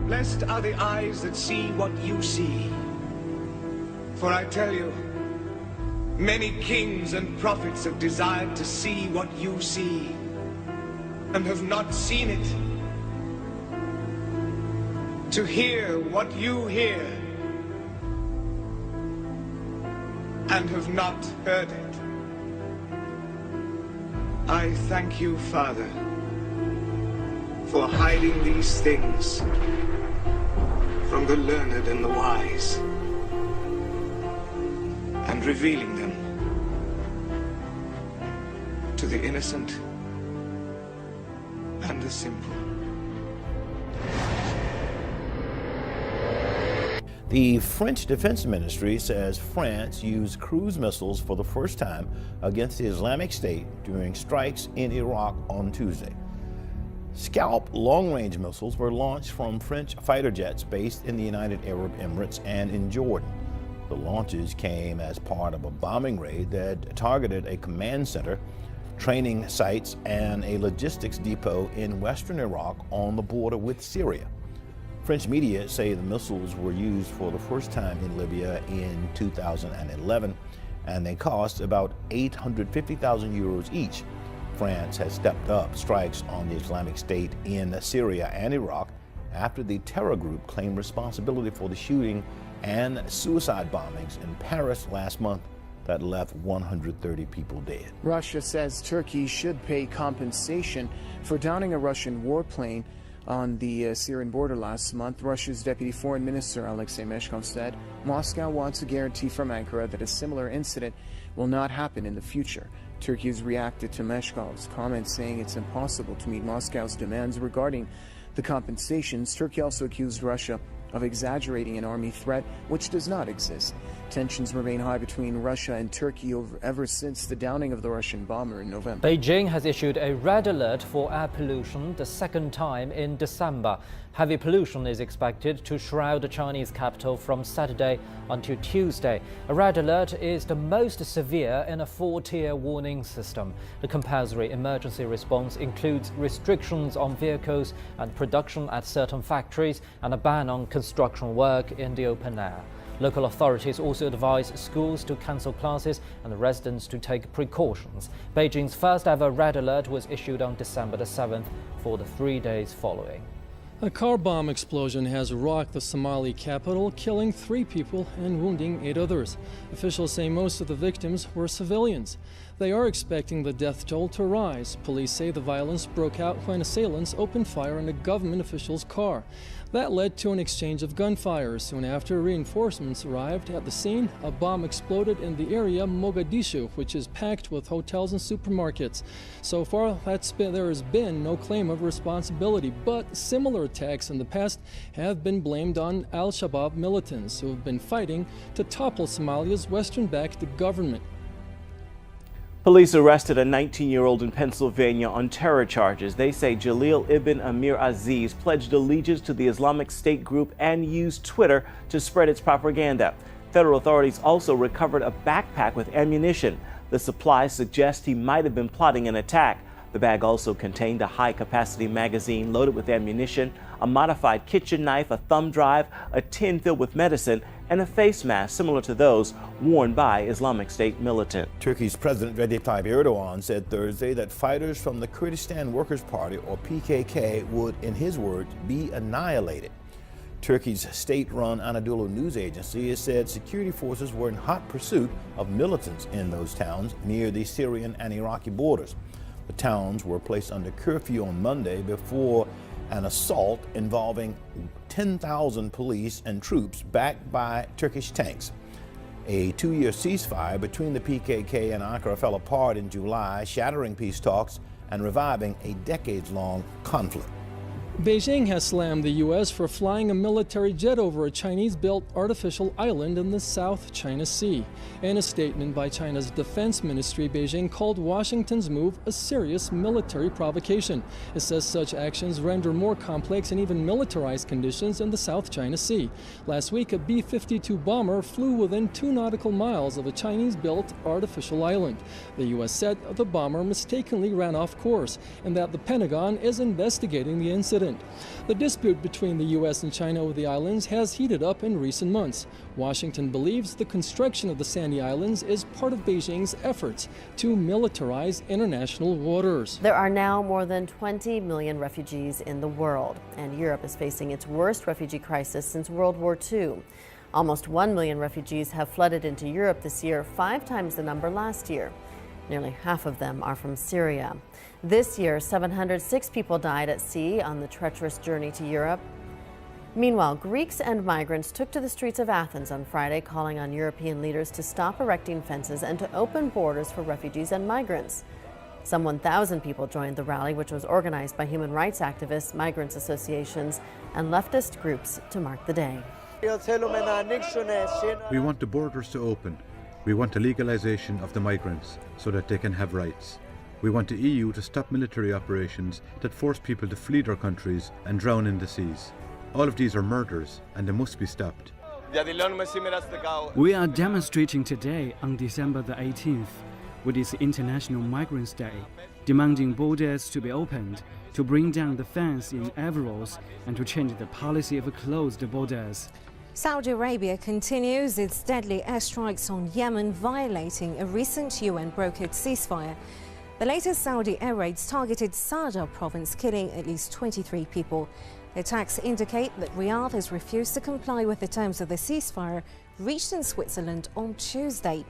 Blessed are the eyes that see what you see. For I tell you, many kings and prophets have desired to see what you see, and have not seen it. To hear what you hear, and have not heard it. I thank you, Father, for hiding these things from the learned and the wise, and revealing them to the innocent and the simple. The French Defense Ministry says France used cruise missiles for the first time against the Islamic State during strikes in Iraq on Tuesday. Scalp long-range missiles were launched from French fighter jets based in the United Arab Emirates and in Jordan. The launches came as part of a bombing raid that targeted a command center, training sites, and a logistics depot in western Iraq on the border with Syria. French media say the missiles were used for the first time in Libya in 2011, and they cost about 850,000 euros each. France has stepped up strikes on the Islamic State in Syria and Iraq after the terror group claimed responsibility for the shooting and suicide bombings in Paris last month that left 130 people dead. Russia says Turkey should pay compensation for downing a Russian warplane on the Syrian border last month. Russia's Deputy Foreign Minister Alexei Meshkov said Moscow wants a guarantee from Ankara that a similar incident will not happen in the future. Turkey has reacted to Meshkov's comments, saying it's impossible to meet Moscow's demands regarding the compensations. Turkey also accused Russia of exaggerating an army threat which does not exist. Tensions remain high between Russia and Turkey ever since the downing of the Russian bomber in November. Beijing has issued a red alert for air pollution, the second time in December. Heavy pollution is expected to shroud the Chinese capital from Saturday until Tuesday. A red alert is the most severe in a 4-tier warning system. The compulsory emergency response includes restrictions on vehicles and production at certain factories and a ban on construction work in the open air. Local authorities also advise schools to cancel classes and residents to take precautions. Beijing's first ever red alert was issued on December the 7th for the 3 days following. A car bomb explosion has rocked the Somali capital, killing 3 people and wounding 8 others. Officials say most of the victims were civilians. They are expecting the death toll to rise. Police say the violence broke out when assailants opened fire on a government official's car. That led to an exchange of gunfire. Soon after, reinforcements arrived at the scene. A bomb exploded in the area Mogadishu, which is packed with hotels and supermarkets. So far, there has been no claim of responsibility, but similar attacks in the past have been blamed on al-Shabaab militants who have been fighting to topple Somalia's Western-backed government. Police arrested a 19-year-old in Pennsylvania on terror charges. They say Jalil ibn Amir Aziz pledged allegiance to the Islamic State group and used Twitter to spread its propaganda. Federal authorities also recovered a backpack with ammunition. The supplies suggest he might have been plotting an attack. The bag also contained a high-capacity magazine loaded with ammunition, a modified kitchen knife, a thumb drive, a tin filled with medicine, and a face mask similar to those worn by Islamic State militants. Turkey's President Recep Tayyip Erdogan said Thursday that fighters from the Kurdistan Workers' Party, or PKK, would, in his words, be annihilated. Turkey's state-run Anadolu news agency has said security forces were in hot pursuit of militants in those towns near the Syrian and Iraqi borders. The towns were placed under curfew on Monday before an assault involving 10,000 police and troops backed by Turkish tanks. A 2-year ceasefire between the PKK and Ankara fell apart in July, shattering peace talks and reviving a decades-long conflict. Beijing has slammed the U.S. for flying a military jet over a Chinese-built artificial island in the South China Sea. In a statement by China's defense ministry, Beijing called Washington's move a serious military provocation. It says such actions render more complex and even militarized conditions in the South China Sea. Last week, a B-52 bomber flew within 2 nautical miles of a Chinese-built artificial island. The U.S. said the bomber mistakenly ran off course and that the Pentagon is investigating the incident. agreement. The dispute between the U.S. and China over the islands has heated up in recent months. Washington believes the construction of the Sandy Islands is part of Beijing's efforts to militarize international waters. There are now more than 20 million refugees in the world, and Europe is facing its worst refugee crisis since World War II. Almost 1 million refugees have flooded into Europe this year, 5 times the number last year. Nearly half of them are from Syria. This year, 706 people died at sea on the treacherous journey to Europe. Meanwhile, Greeks and migrants took to the streets of Athens on Friday, calling on European leaders to stop erecting fences and to open borders for refugees and migrants. Some 1,000 people joined the rally, which was organized by human rights activists, migrants associations, and leftist groups to mark the day. We want the borders to open. We want a legalization of the migrants so that they can have rights. We want the EU to stop military operations that force people to flee their countries and drown in the seas. All of these are murders and they must be stopped. We are demonstrating today on December the 18th, which is International Migrants Day, demanding borders to be opened, to bring down the fence in Evros, and to change the policy of closed borders. Saudi Arabia continues its deadly airstrikes on Yemen, violating a recent UN-brokered ceasefire. The latest Saudi air raids targeted Sada province, killing at least 23 people. The attacks indicate that Riyadh has refused to comply with the terms of the ceasefire reached in Switzerland on Tuesday.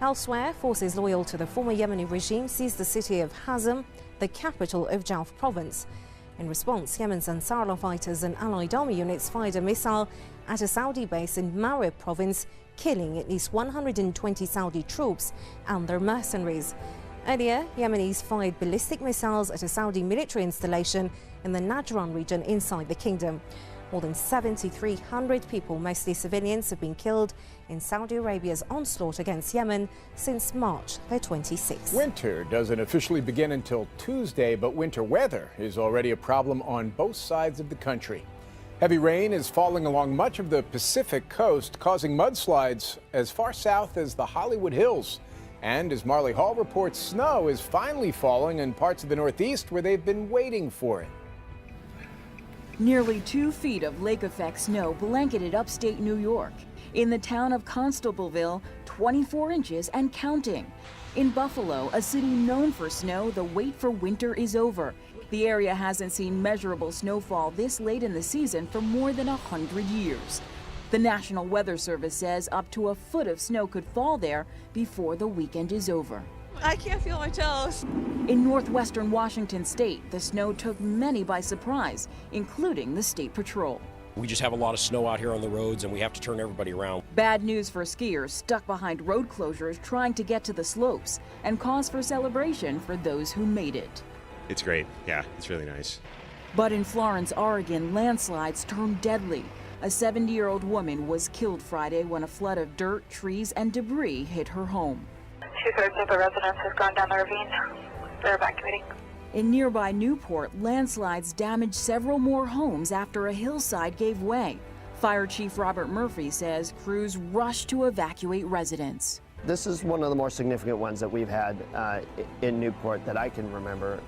Elsewhere, forces loyal to the former Yemeni regime seized the city of Hazm, the capital of Jawf province. In response, Yemen's Ansarullah fighters and allied army units fired a missile at a Saudi base in Marib province, killing at least 120 Saudi troops and their mercenaries. Earlier, Yemenis fired ballistic missiles at a Saudi military installation in the Najran region inside the kingdom. More than 7,300 people, mostly civilians, have been killed in Saudi Arabia's onslaught against Yemen since March the 26th. Winter doesn't officially begin until Tuesday, but winter weather is already a problem on both sides of the country. Heavy rain is falling along much of the Pacific coast, causing mudslides as far south as the Hollywood Hills. And as Marley Hall reports, snow is finally falling in parts of the Northeast where they've been waiting for it. Nearly 2 feet of lake-effect snow blanketed upstate New York. In the town of Constableville, 24 inches and counting. In Buffalo, a city known for snow, the wait for winter is over. The area hasn't seen measurable snowfall this late in the season for more than 100 years. The National Weather Service says up to a foot of snow could fall there before the weekend is over. I can't feel my toes. In northwestern Washington state, the snow took many by surprise, including the State Patrol. We just have a lot of snow out here on the roads and we have to turn everybody around. Bad news for skiers stuck behind road closures trying to get to the slopes, and cause for celebration for those who made it. It's great. Yeah, it's really nice. But in Florence, Oregon, landslides turned deadly. A 70-year-old woman was killed Friday when a flood of dirt, trees, and debris hit her home. 2/3 of the residents have gone down the ravine. They're evacuating. In nearby Newport, landslides damaged several more homes after a hillside gave way. Fire Chief Robert Murphy says crews rushed to evacuate residents. This is one of the more significant ones that we've had in Newport that I can remember.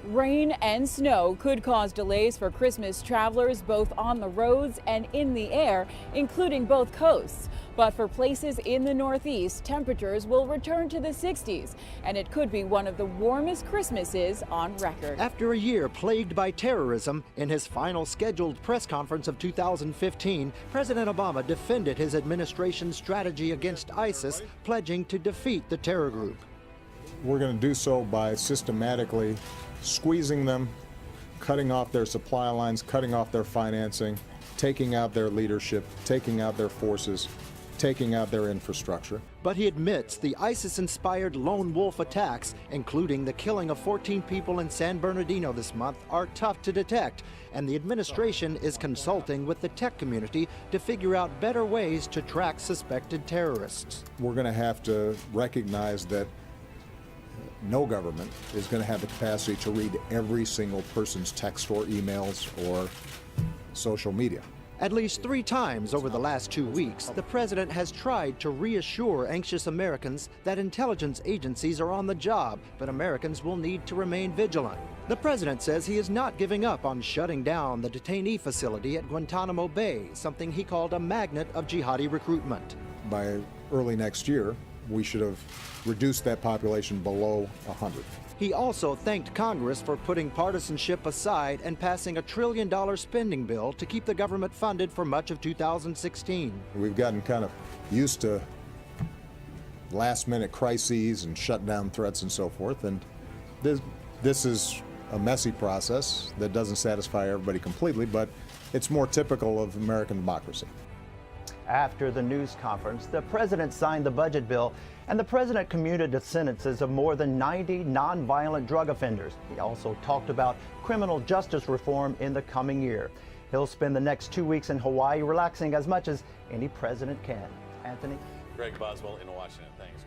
Rain and snow could cause delays for Christmas travelers both on the roads and in the air, including both coasts. But for places in the Northeast, temperatures will return to the 60s, and it could be one of the warmest Christmases on record. After a year plagued by terrorism, in his final scheduled press conference of 2015, President Obama defended his administration's strategy against ISIS, pledging to defeat the terror group. We're going to do so by systematically squeezing them, cutting off their supply lines, cutting off their financing, taking out their leadership, taking out their forces, taking out their infrastructure. But he admits the ISIS-inspired lone wolf attacks, including the killing of 14 people in San Bernardino this month, are tough to detect, and the administration is consulting with the tech community to figure out better ways to track suspected terrorists. We're going to have to recognize that no government is going to have the capacity to read every single person's text or emails or social media. At least 3 times over the last 2 weeks, the president has tried to reassure anxious Americans that intelligence agencies are on the job, but Americans will need to remain vigilant. The president says he is not giving up on shutting down the detainee facility at Guantanamo Bay, something he called a magnet of jihadi recruitment. By early next year, we should have reduced that population below 100. He also thanked Congress for putting partisanship aside and passing a $1 trillion spending bill to keep the government funded for much of 2016. We've gotten kind of used to last-minute crises and shutdown threats and so forth, and this is a messy process that doesn't satisfy everybody completely, but it's more typical of American democracy. After the news conference, the president signed the budget bill, and the president commuted the sentences of more than 90 nonviolent drug offenders. He also talked about criminal justice reform in the coming year. He'll spend the next 2 weeks in Hawaii relaxing as much as any president can. Anthony? Greg Boswell in Washington. Thanks.